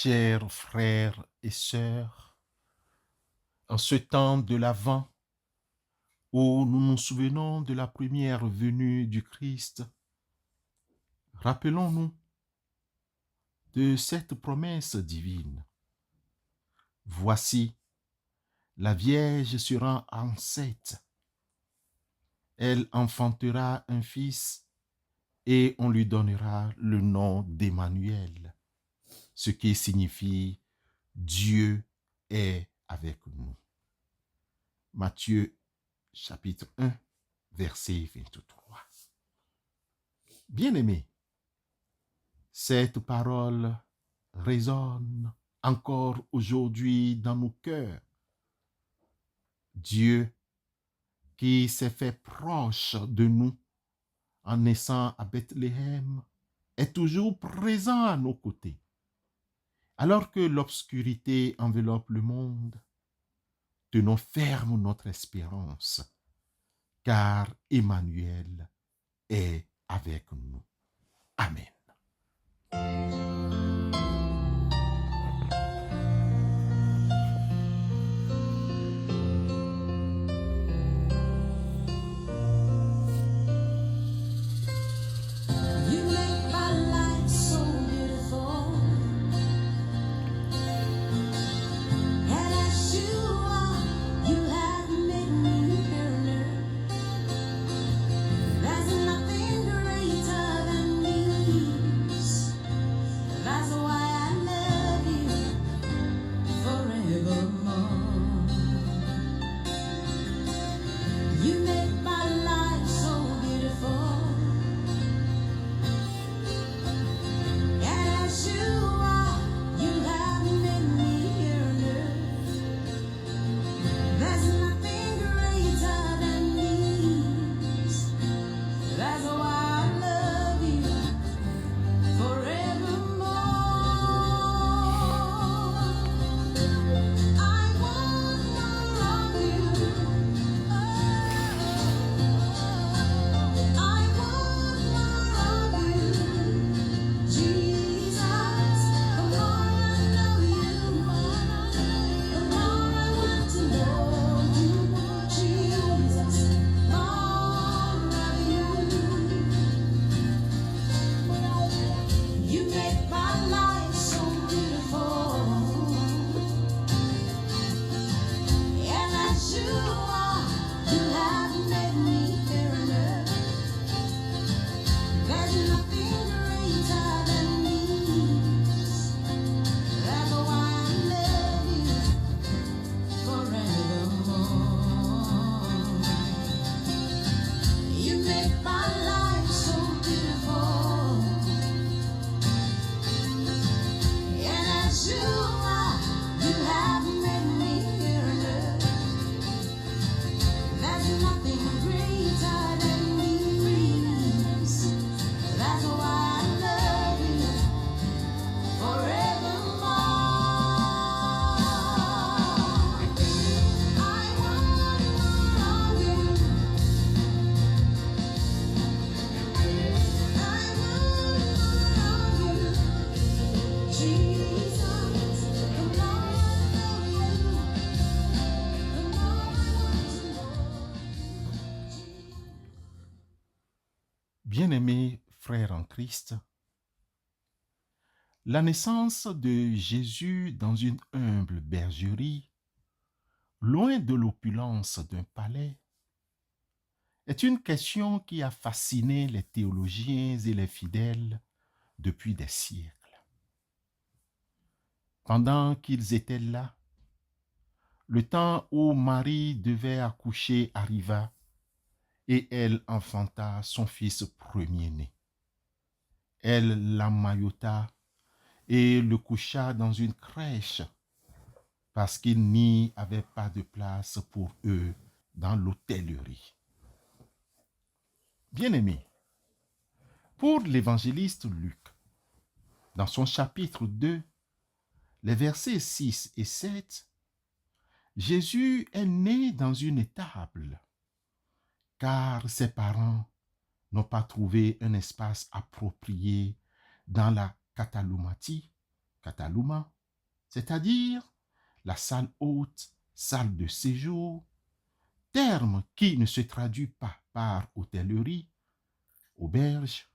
Chers frères et sœurs, en ce temps de l'Avent où nous nous souvenons de la première venue du Christ, rappelons-nous de cette promesse divine. Voici, la Vierge sera enceinte. Elle enfantera un fils et on lui donnera le nom d'Emmanuel, ce qui signifie Dieu est avec nous. Matthieu chapitre 1, verset 23. Bien-aimés, cette parole résonne encore aujourd'hui dans nos cœurs. Dieu qui s'est fait proche de nous en naissant à Bethléem est toujours présent à nos côtés. Alors que l'obscurité enveloppe le monde, tenons ferme notre espérance, car Emmanuel est avec nous. Amen. You make my life so beautiful, and as you are, you have made me yearn. There's nothing greater than these. That's why I love you forevermore. You make my life so beautiful. And as you are, you have made me yearn. There's nothing greater than these. That's why I love you forevermore. I want more of you. I want more of you. Jesus, the more I know you, the more I want to know you. Jesus, more of you. You make my life so beautiful, and as you are, you have made me yearn. There's nothing greater than these. That's why I love you forevermore. You make my life so beautiful, and as you are, you have made me yearn. There's nothing greater than these. That's why I love you forevermore. I want more of you. I want more of you. Jesus, the more I know you, the more I want to know you. Bien-aimés frères en Christ, la naissance de Jésus dans une humble bergerie, loin de l'opulence d'un palais, est une question qui a fasciné les théologiens et les fidèles depuis des siècles. Pendant qu'ils étaient là, le temps où Marie devait accoucher arriva et elle enfanta son fils premier-né. Elle l'emmaillota et le coucha dans une crèche parce qu'il n'y avait pas de place pour eux dans l'hôtellerie. Bien-aimés, pour l'évangéliste Luc, dans son chapitre 2, les versets 6 et 7, Jésus est né dans une étable, car ses parents n'ont pas trouvé un espace approprié dans la Cataloumatie Cataluma, c'est-à-dire la salle haute, salle de séjour, terme qui ne se traduit pas par hôtellerie, auberge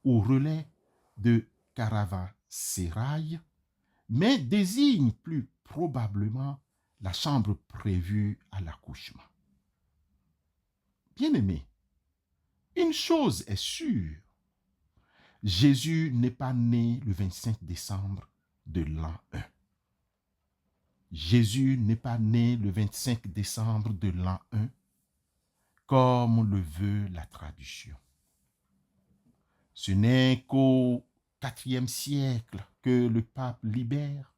ou relais de caravansérail, mais désigne plus probablement la chambre prévue à l'accouchement. Bien-aimé, une chose est sûre, Jésus n'est pas né le 25 décembre de l'an 1. Jésus n'est pas né le 25 décembre de l'an 1, comme le veut la tradition. Ce n'est qu'au IVe siècle que le pape Libère,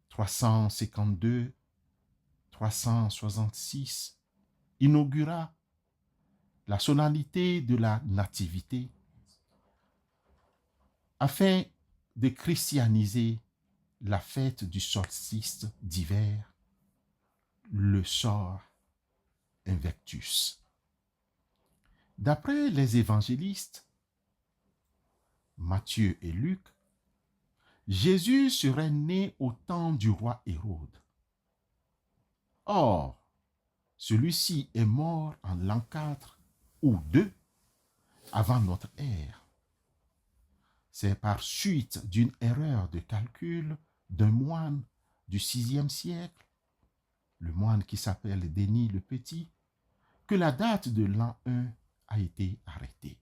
352-366, inaugura la solennité de la Nativité afin de christianiser la fête du solstice d'hiver, le Sor Invictus. D'après les évangélistes, Matthieu et Luc, Jésus serait né au temps du roi Hérode. Or, celui-ci est mort en l'an 4 ou 2 avant notre ère. C'est par suite d'une erreur de calcul d'un moine du VIe siècle, le moine qui s'appelle Denis le Petit, que la date de l'an 1 a été arrêtée.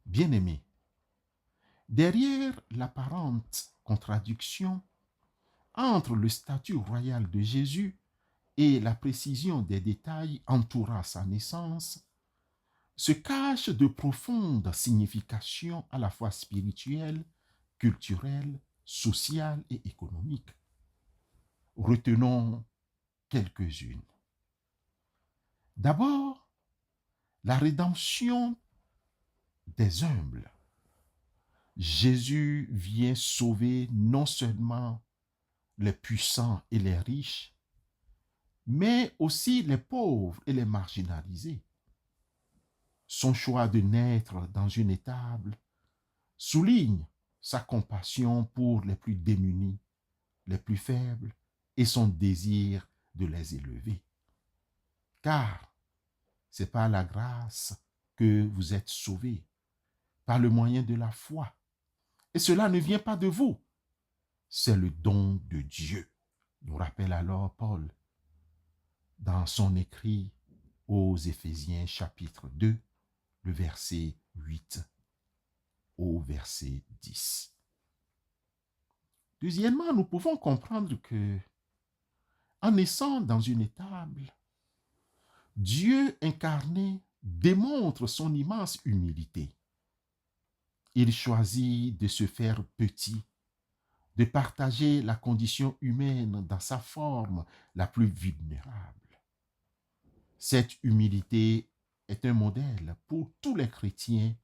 Bien-aimés, derrière l'apparente contradiction entre le statut royal de Jésus et la précision des détails entourant sa naissance, se cachent de profondes significations à la fois spirituelles, culturelles, sociales et économiques. Retenons quelques-unes. D'abord, la rédemption des humbles. Jésus vient sauver non seulement les puissants et les riches, mais aussi les pauvres et les marginalisés. Son choix de naître dans une étable souligne sa compassion pour les plus démunis, les plus faibles, et son désir de les élever. Car c'est par la grâce que vous êtes sauvés, par le moyen de la foi. Et cela ne vient pas de vous, c'est le don de Dieu, nous rappelle alors Paul dans son écrit aux Éphésiens chapitre 2, le verset 8 au verset 10. Deuxièmement, nous pouvons comprendre que, en naissant dans une étable, Dieu incarné démontre son immense humilité. Il choisit de se faire petit, de partager la condition humaine dans sa forme la plus vulnérable. Cette humilité est un modèle pour tous les chrétiens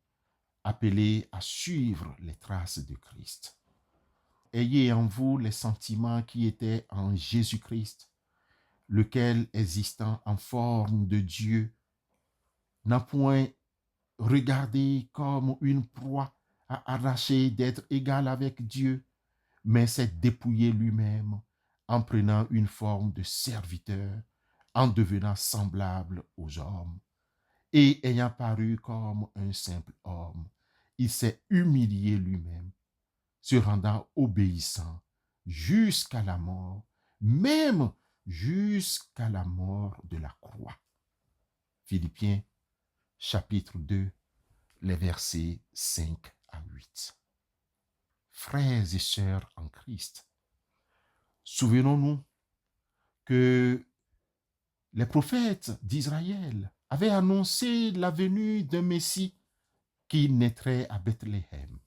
appelés à suivre les traces de Christ. Ayez en vous les sentiments qui étaient en Jésus-Christ, lequel, existant en forme de Dieu, n'a point regardé comme une proie à arracher d'être égal avec Dieu, mais s'est dépouillé lui-même en prenant une forme de serviteur, en devenant semblable aux hommes. Et ayant paru comme un simple homme, il s'est humilié lui-même, se rendant obéissant jusqu'à la mort, même jusqu'à la mort de la croix. Philippiens chapitre 2, les versets 5 à 8. Frères et sœurs en Christ, souvenons-nous que les prophètes d'Israël avaient annoncé la venue d'un Messie qui naîtrait à Bethléem.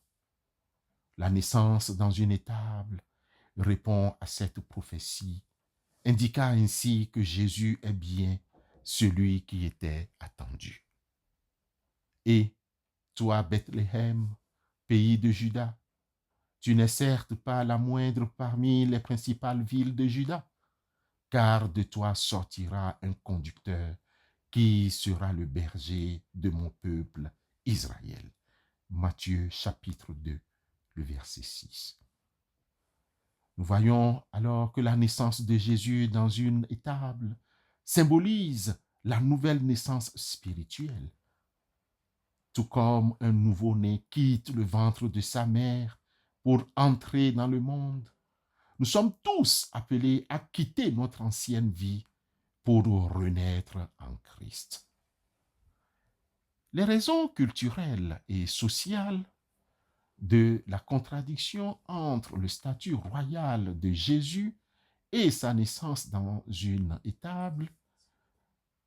La naissance dans une étable répond à cette prophétie, indiquant ainsi que Jésus est bien celui qui était attendu. Et toi, Bethléem, pays de Juda, tu n'es certes pas la moindre parmi les principales villes de Juda, car de toi sortira un conducteur qui sera le berger de mon peuple Israël. Matthieu chapitre 2, le verset 6. Nous voyons alors que la naissance de Jésus dans une étable symbolise la nouvelle naissance spirituelle. Tout comme un nouveau-né quitte le ventre de sa mère pour entrer dans le monde, nous sommes tous appelés à quitter notre ancienne vie pour renaître en Christ. Les raisons culturelles et sociales de la contradiction entre le statut royal de Jésus et sa naissance dans une étable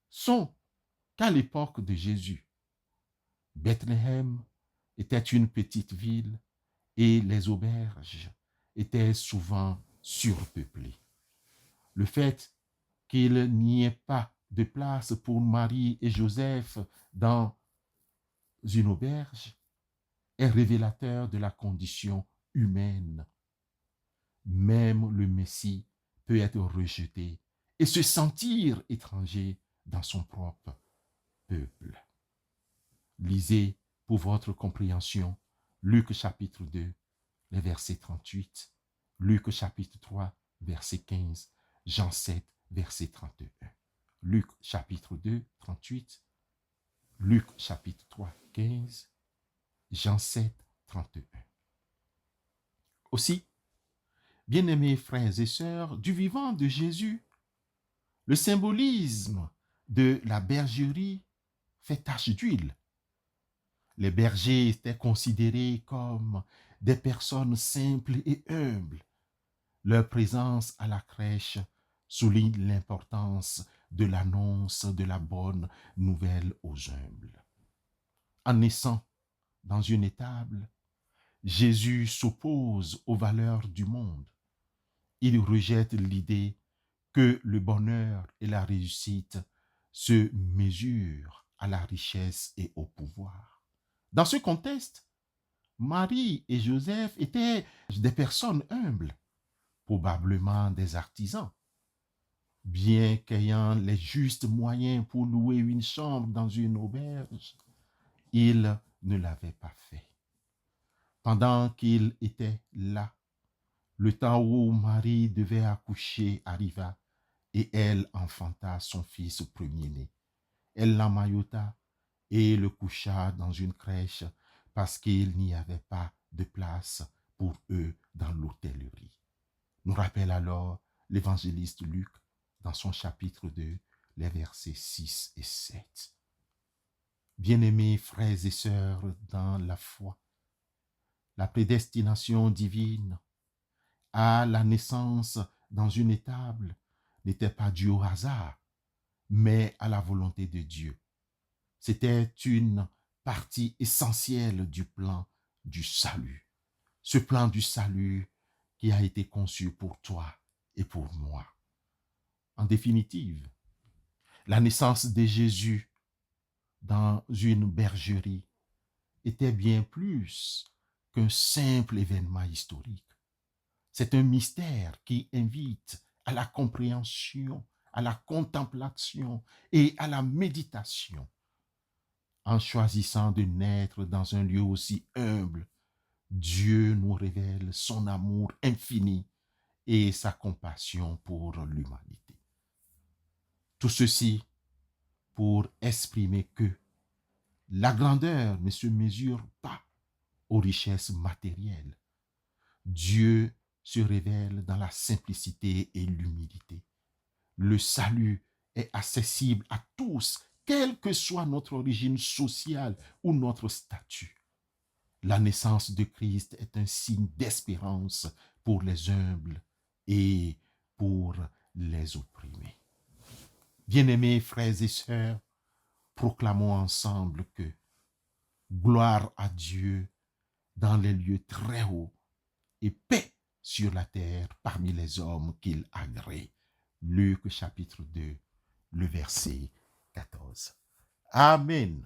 sont qu'à l'époque de Jésus, Bethléem était une petite ville et les auberges étaient souvent surpeuplées. Le fait qu'il n'y ait pas de place pour Marie et Joseph dans une auberge est révélateur de la condition humaine. Même le Messie peut être rejeté et se sentir étranger dans son propre peuple. Lisez pour votre compréhension Luc chapitre 2, les versets 38, Luc chapitre 3, verset 15, Jean 7, verset 31. Luc chapitre 2, 38, Luc chapitre 3, 15, Jean 7, 31. Aussi, bien-aimés frères et sœurs, du vivant de Jésus, le symbolisme de la bergerie fait tache d'huile. Les bergers étaient considérés comme des personnes simples et humbles. Leur présence à la crèche souligne l'importance de l'annonce de la bonne nouvelle aux humbles. En naissant dans une étable, Jésus s'oppose aux valeurs du monde. Il rejette l'idée que le bonheur et la réussite se mesurent à la richesse et au pouvoir. Dans ce contexte, Marie et Joseph étaient des personnes humbles, probablement des artisans. Bien qu'ayant les justes moyens pour louer une chambre dans une auberge, ils ne l'avaient pas fait. Pendant qu'ils étaient là, le temps où Marie devait accoucher arriva et elle enfanta son fils premier-né. Elle l'emmaillota et le coucha dans une crèche parce qu'il n'y avait pas de place pour eux dans l'hôtellerie. Nous rappelle alors l'évangéliste Luc dans son chapitre 2, les versets 6 et 7. Bien-aimés frères et sœurs dans la foi, la prédestination divine à la naissance dans une étable n'était pas due au hasard, mais à la volonté de Dieu. C'était une partie essentielle du plan du salut. Ce plan du salut qui a été conçu pour toi et pour moi. En définitive, la naissance de Jésus dans une bergerie était bien plus qu'un simple événement historique. C'est un mystère qui invite à la compréhension, à la contemplation et à la méditation. En choisissant de naître dans un lieu aussi humble, Dieu nous révèle son amour infini et sa compassion pour l'humanité. Tout ceci pour exprimer que la grandeur ne se mesure pas aux richesses matérielles. Dieu se révèle dans la simplicité et l'humilité. Le salut est accessible à tous, quelle que soit notre origine sociale ou notre statut. La naissance de Christ est un signe d'espérance pour les humbles et pour les opprimés. Bien-aimés frères et sœurs, proclamons ensemble que gloire à Dieu dans les lieux très hauts et paix sur la terre parmi les hommes qu'il agrée. Luc chapitre 2, le verset 14. Amen.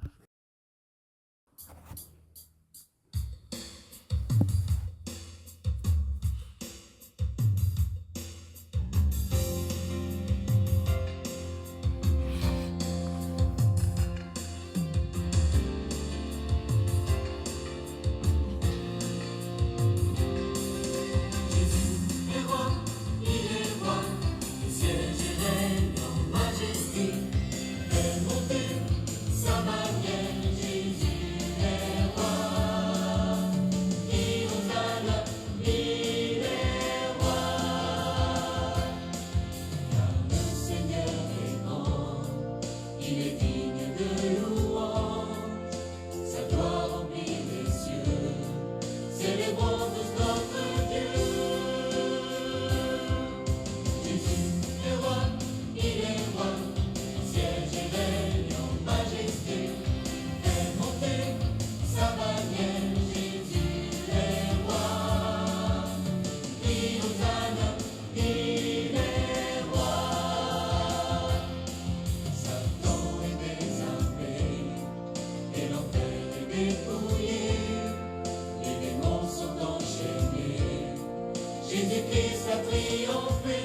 Jésus-Christ a triomphé.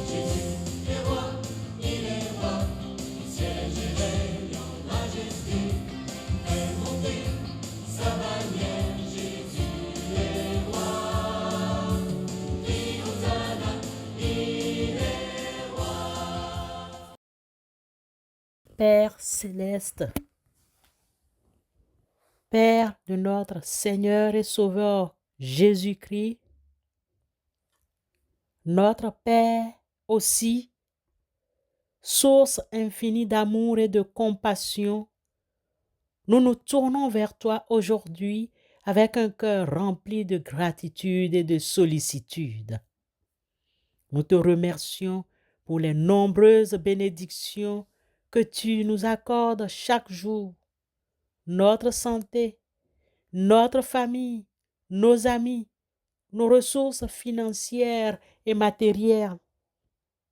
Jésus est roi, il est roi. Siège et règne en majesté. Fait monter sa bannière. Jésus est roi. Crie Hosanna, il est roi. Père céleste, Père de notre Seigneur et Sauveur Jésus-Christ, notre Père aussi, source infinie d'amour et de compassion, nous nous tournons vers toi aujourd'hui avec un cœur rempli de gratitude et de sollicitude. Nous te remercions pour les nombreuses bénédictions que tu nous accordes chaque jour, notre santé, notre famille, nos amis, nos ressources financières et matérielles.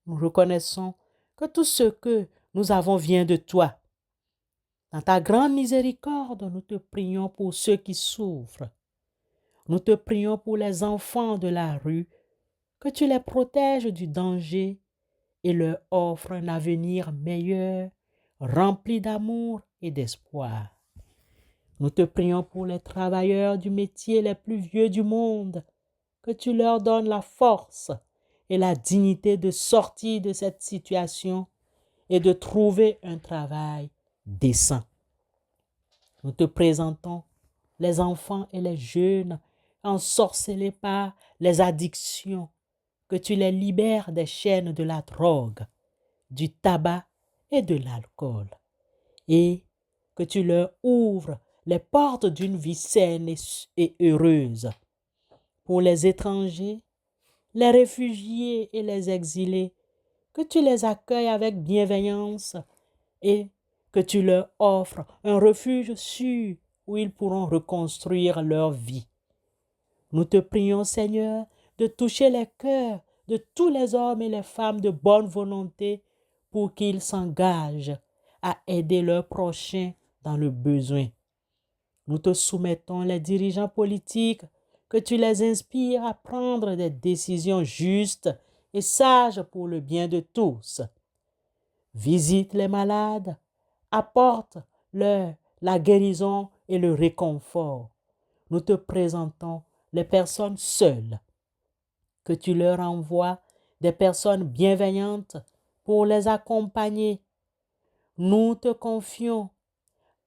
Nous reconnaissons que tout ce que nous avons vient de toi. Dans ta grande miséricorde, nous te prions pour ceux qui souffrent. Nous te prions pour les enfants de la rue, que tu les protèges du danger et leur offres un avenir meilleur, rempli d'amour et d'espoir. Nous te prions pour les travailleurs du métier les plus vieux du monde, que tu leur donnes la force et la dignité de sortir de cette situation et de trouver un travail décent. Nous te présentons les enfants et les jeunes ensorcelés par les addictions, que tu les libères des chaînes de la drogue, du tabac et de l'alcool, et que tu leur ouvres les portes d'une vie saine et heureuse. Pour les étrangers, les réfugiés et les exilés, que tu les accueilles avec bienveillance et que tu leur offres un refuge sûr où ils pourront reconstruire leur vie. Nous te prions, Seigneur, de toucher les cœurs de tous les hommes et les femmes de bonne volonté pour qu'ils s'engagent à aider leurs prochains dans le besoin. Nous te soumettons les dirigeants politiques, que tu les inspires à prendre des décisions justes et sages pour le bien de tous. Visite les malades, apporte-leur la guérison et le réconfort. Nous te présentons les personnes seules, que tu leur envoies des personnes bienveillantes pour les accompagner. Nous te confions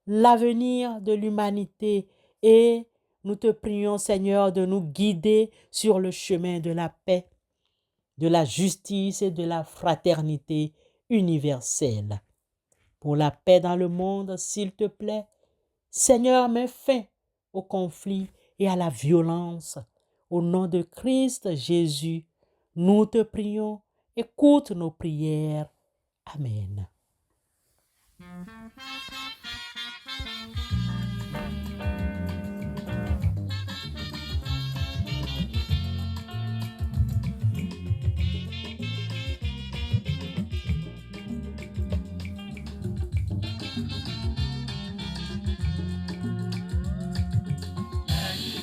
l'avenir de l'humanité et nous te prions, Seigneur, de nous guider sur le chemin de la paix, de la justice et de la fraternité universelle. Pour la paix dans le monde, s'il te plaît, Seigneur, mets fin au conflit et à la violence. Au nom de Christ Jésus, nous te prions, écoute nos prières. Amen.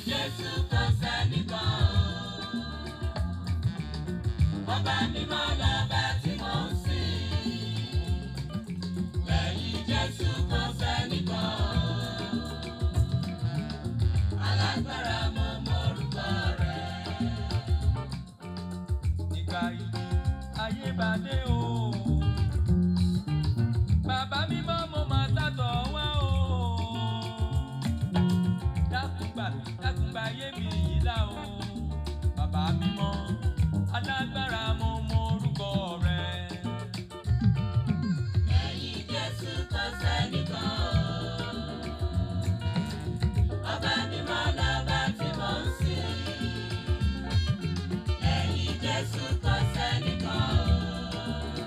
Jésù kò sẹ́nìkan o. Ọba mímọ́ lọ́ba tí mò ń sìn. Lẹ́yìn Jésù kò sẹ́nìkan o. Alágbára mo mọ̀rúkọ rẹ̀. Nígbà ìdí ayé bá dé o. Bàbá mímọ́ mo máa sátọ̀ wá o. Dákùngbà ayé mi yìí là o. Bàbá mímọ́ alágbára mo mọ orúkọ rẹ̀. Lẹ́yìn Jésù kò sẹ́nìkan o. Ọba mímọ́ lọ́ba tí mò ń sìn. Lẹ́yìn Jésù kò sẹ́nìkan o.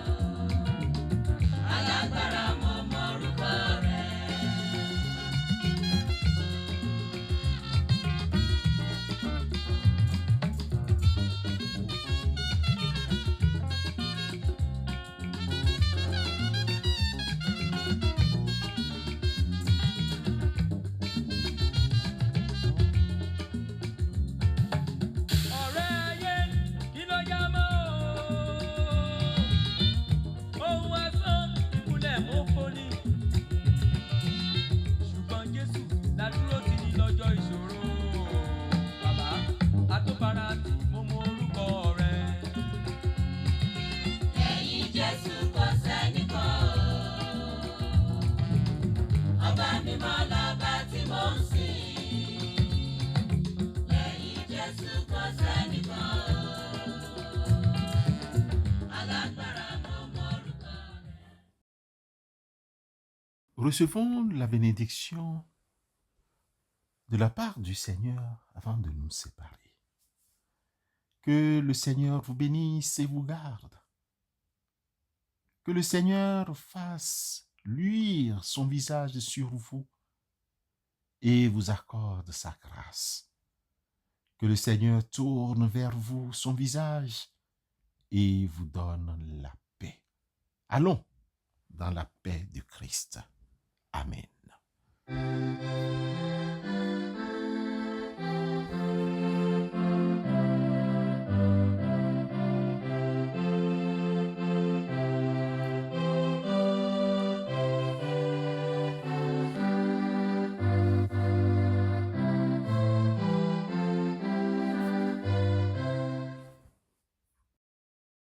Jésù kò sẹ́nìkan o. Alágbára mo mọ orúkọ rẹ̀. Recevons la bénédiction de la part du Seigneur avant de nous séparer. Que le Seigneur vous bénisse et vous garde. Que le Seigneur fasse luire son visage sur vous et vous accorde sa grâce. Que le Seigneur tourne vers vous son visage et vous donne la paix. Allons dans la paix du Christ. Amen.